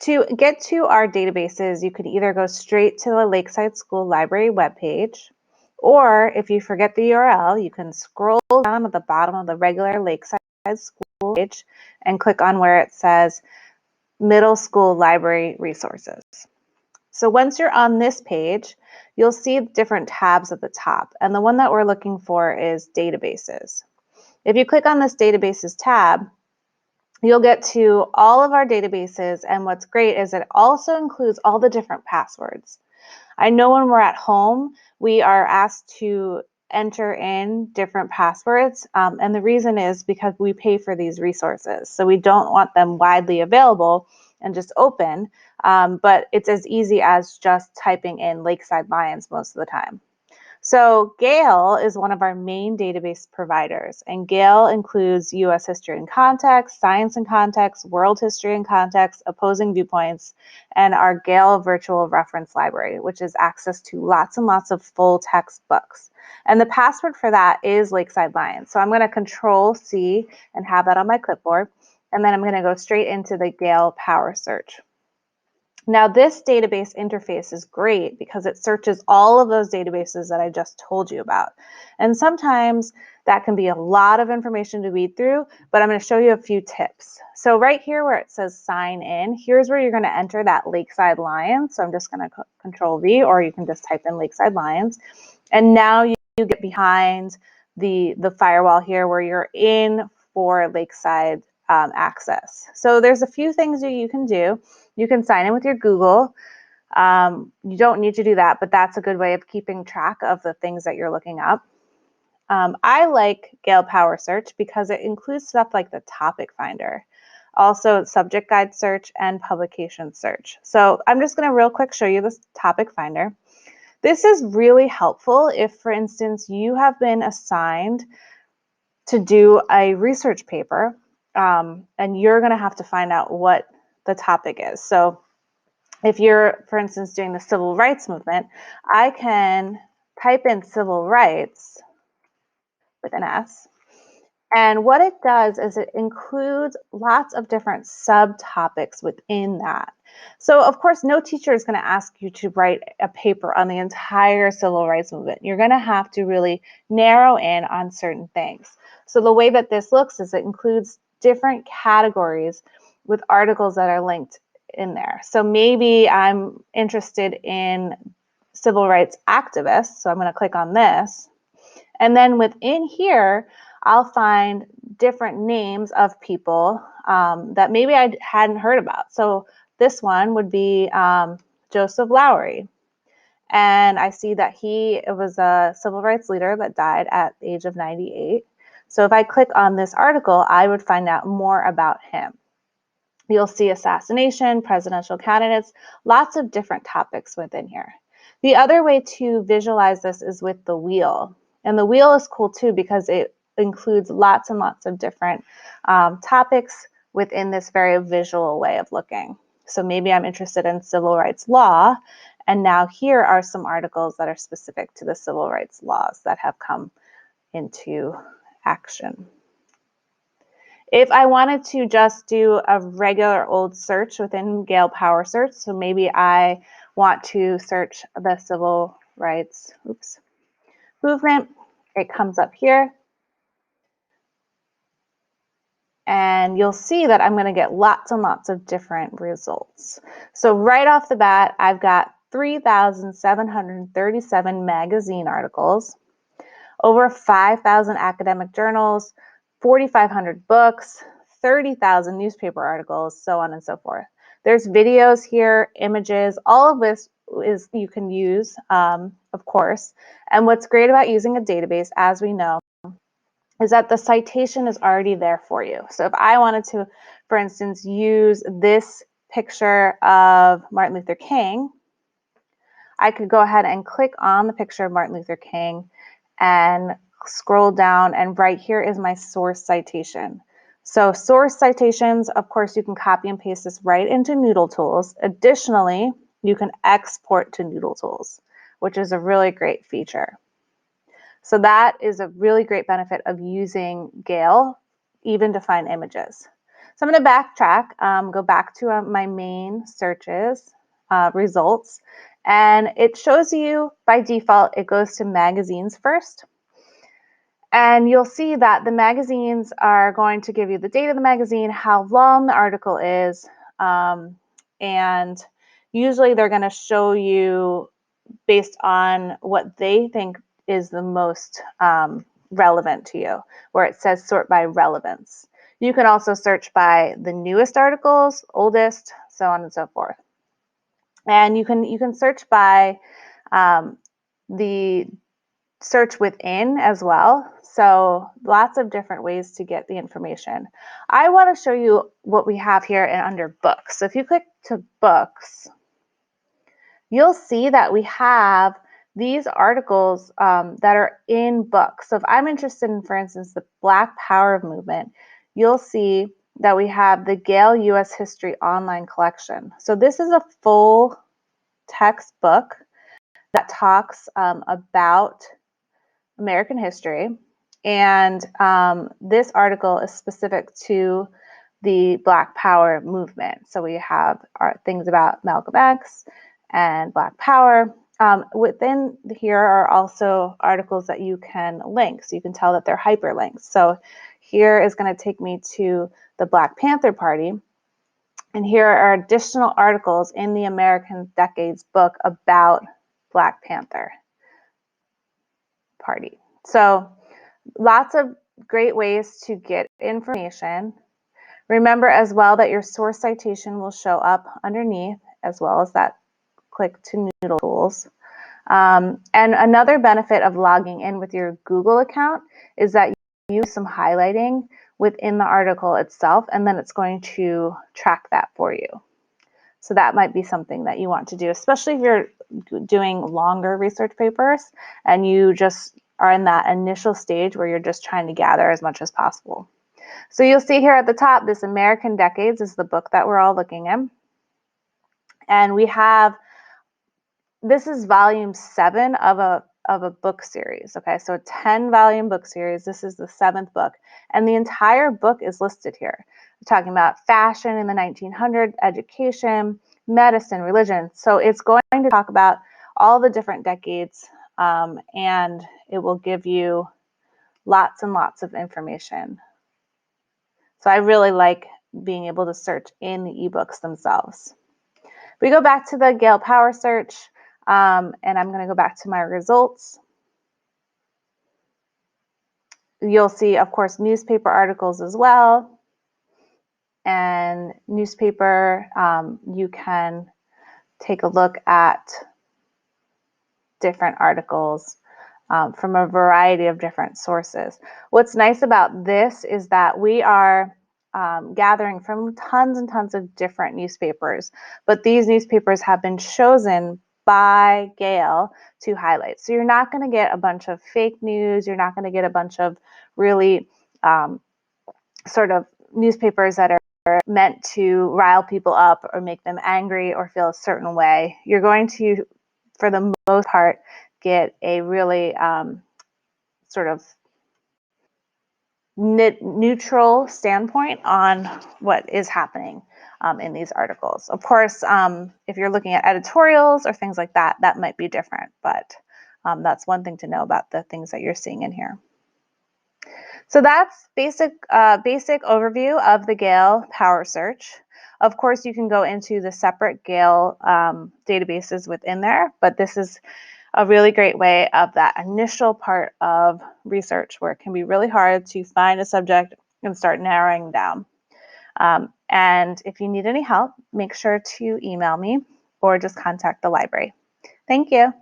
To get to our databases, you could either go straight to the Lakeside School Library webpage, or if you forget the URL, you can scroll down at the bottom of the regular Lakeside School page and click on where it says Middle School Library Resources. So once you're on this page, you'll see different tabs at the top, and the one that we're looking for is Databases. If you click on this Databases tab, you'll get to all of our databases, and what's great is it also includes all the different passwords. I know when we're at home, we are asked to enter in different passwords, and the reason is because we pay for these resources. So we don't want them widely available and just open, but it's as easy as just typing in Lakeside Lions most of the time. So Gale is one of our main database providers, and Gale includes U.S. history in context, science in context, world history in context, opposing viewpoints, and our Gale virtual reference library, which is access to lots and lots of full text books. And the password for that is Lakeside Lions. So I'm going to Control-C and have that on my clipboard, and then I'm going to go straight into the Gale PowerSearch. Now this database interface is great because it searches all of those databases that I just told you about. And sometimes that can be a lot of information to read through, but I'm going to show you a few tips. So right here where it says sign in, here's where you're going to enter that Lakeside Lions. So I'm just going to Control-V, or you can just type in Lakeside Lions. And now you get behind the firewall here where you're in for Lakeside access. So there's a few things you can do. You can sign in with your Google. You don't need to do that, but that's a good way of keeping track of the things that you're looking up. I like Gale PowerSearch because it includes stuff like the topic finder, also subject guide search and publication search. So I'm just going to real quick show you this topic finder. This is really helpful if, for instance, you have been assigned to do a research paper and you're going to have to find out what the topic is. So if you're, for instance, doing the civil rights movement, I can type in civil rights with an S. And what it does is it includes lots of different subtopics within that. So of course, no teacher is going to ask you to write a paper on the entire civil rights movement. You're going to have to really narrow in on certain things. So the way that this looks is it includes different categories with articles that are linked in there. So maybe I'm interested in civil rights activists, so I'm going to click on this. And then within here, I'll find different names of people that maybe I hadn't heard about. So this one would be Joseph Lowery. And I see that he was a civil rights leader that died at the age of 98. So if I click on this article, I would find out more about him. You'll see assassination, presidential candidates, lots of different topics within here. The other way to visualize this is with the wheel. And the wheel is cool too because it includes lots and lots of different topics within this very visual way of looking. So maybe I'm interested in civil rights law, and now here are some articles that are specific to the civil rights laws that have come into action. If I wanted to just do a regular old search within Gale PowerSearch, so maybe I want to search the civil rights movement, it comes up here. And you'll see that I'm going to get lots and lots of different results. So right off the bat, I've got 3,737 magazine articles, over 5,000 academic journals, 4,500 books, 30,000 newspaper articles, so on and so forth. There's videos here, images, all of this is you can use, of course. And what's great about using a database, as we know, is that the citation is already there for you. So if I wanted to, for instance, use this picture of Martin Luther King, I could go ahead and click on the picture of Martin Luther King and scroll down, and right here is my source citation. So source citations, of course, you can copy and paste this right into Noodle Tools. Additionally, you can export to Noodle Tools, which is a really great feature. So that is a really great benefit of using Gale, even to find images. So I'm going to backtrack, go back to my main searches, results, and it shows you by default, it goes to magazines first. And you'll see that the magazines are going to give you the date of the magazine, how long the article is, and usually they're going to show you based on what they think is the most relevant to you, where it says sort by relevance. You can also search by the newest articles, oldest, so on and so forth. And you can search by the search within as well. So lots of different ways to get the information. I want to show you what we have here and under books. So if you click to books, you'll see that we have these articles that are in books. So if I'm interested in, for instance, the Black Power movement, you'll see that we have the Gale U.S. History Online Collection. So this is a full textbook that talks about American history. And this article is specific to the Black Power movement. So we have things about Malcolm X and Black Power. Within here are also articles that you can link. So you can tell that they're hyperlinks. So here is going to take me to the Black Panther Party. And here are additional articles in the American Decades book about Black Panther Party. So lots of great ways to get information. Remember as well that your source citation will show up underneath, as well as that click to Noodle Tools. And another benefit of logging in with your Google account is that you use some highlighting within the article itself, and then it's going to track that for you. So that might be something that you want to do, especially if you're doing longer research papers and you just are in that initial stage where you're just trying to gather as much as possible. So you'll see here at the top, this American Decades is the book that we're all looking at. And we have, this is volume 7 of a book series. Okay, so a 10-volume book series. This is the 7th book. And the entire book is listed here. We're talking about fashion in the 1900s, education, medicine, religion. So it's going to talk about all the different decades, and it will give you lots and lots of information. So I really like being able to search in the ebooks themselves. We go back to the Gale PowerSearch, and I'm going to go back to my results. You'll see, of course, newspaper articles as well. And newspaper, you can take a look at different articles from a variety of different sources. What's nice about this is that we are gathering from tons and tons of different newspapers, but these newspapers have been chosen by Gale to highlight. So you're not going to get a bunch of fake news. You're not going to get a bunch of really sort of newspapers that are meant to rile people up or make them angry or feel a certain way. You're going to, for the most part, get a really sort of neutral standpoint on what is happening in these articles. Of course, if you're looking at editorials or things like that, that might be different, but that's one thing to know about the things that you're seeing in here. So that's basic overview of the Gale PowerSearch. Of course, you can go into the separate Gale databases within there, but this is a really great way of that initial part of research where it can be really hard to find a subject and start narrowing down. And if you need any help, make sure to email me or just contact the library. Thank you.